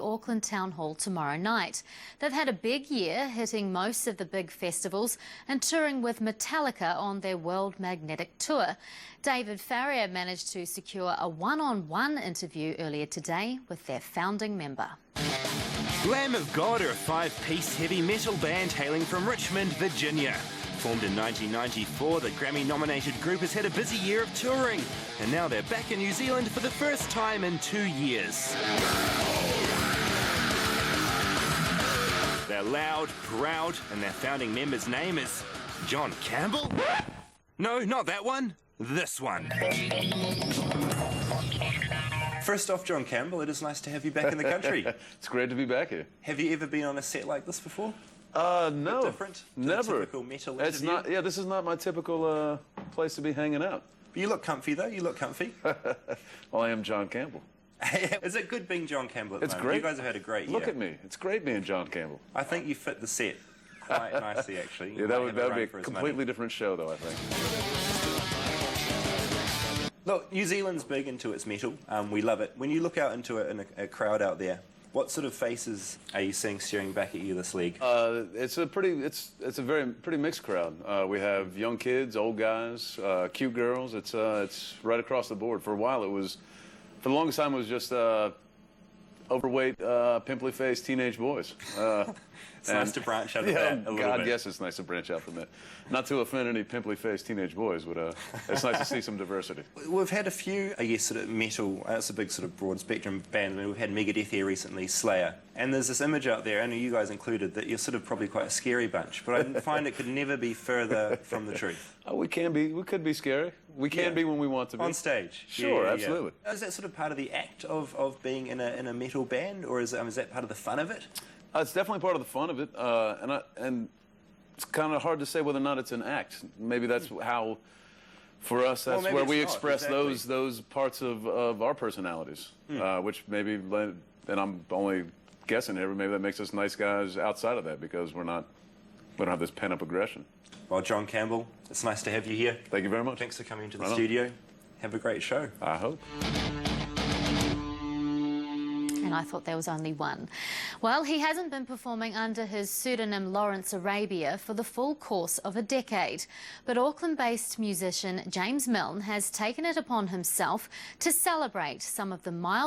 Auckland Town Hall tomorrow night. They've had a big year, hitting most of the big festivals and touring with Metallica on their World Magnetic Tour. David Farrier managed to secure a one-on-one interview earlier today with their founding member. Lamb of God are a five-piece heavy metal band hailing from Richmond, Virginia. Formed in 1994, the Grammy-nominated group has had a busy year of touring, and now they're back in New Zealand for the first time in 2 years. They're loud, proud, and their founding member's name is John Campbell? No, not that one. This one. First off, John Campbell, it is nice to have you back in the country. It's great to be back here. Have you ever been on a set like this before? No, different? never. Typical metal It's interview? not. Yeah, this is not my typical place to be hanging out. But you look comfy, though. You look comfy. Well, I am John Campbell. Is it good being John Campbell at the It's moment? great. You guys have had a great year. Look at me. It's great being John Campbell. I think you fit the set quite nicely, actually. Yeah, that would be a completely different show, though, I think. Look, New Zealand's big into its metal. We love it. When you look out into a crowd out there, what sort of faces are you seeing staring back at you this league? It's a pretty mixed crowd. We have young kids, old guys, cute girls. It's right across the board. For a while, for the longest time, it was just overweight, pimply-faced teenage boys. It's nice to branch out of that a little God, bit. yes, it's nice to branch out from that. Not to offend any pimply-faced teenage boys, but it's nice to see some diversity. We've had a few, I guess, sort of metal, it's a big sort of broad spectrum band. I mean, we've had Megadeth here recently, Slayer. And there's this image out there, I know you guys included, that you're sort of probably quite a scary bunch, but I find it could never be further from the truth. Oh, we could be scary. We can be when we want to be. On stage. Sure, Yeah. absolutely. Is that sort of part of the act of being in a metal band, or is that part of the fun of it? It's definitely part of the fun of it, and it's kind of hard to say whether or not it's an act. Maybe that's how, for us, that's where we express those parts of our personalities, which maybe, and I'm only guessing here, but maybe that makes us nice guys outside of that because we don't have this pent-up aggression. Well, John Campbell, it's nice to have you here. Thank you very much. Thanks for coming into the studio. Have a great show. I hope. And I thought there was only one. Well, he hasn't been performing under his pseudonym Lawrence Arabia for the full course of a decade. But Auckland-based musician James Milne has taken it upon himself to celebrate some of the mild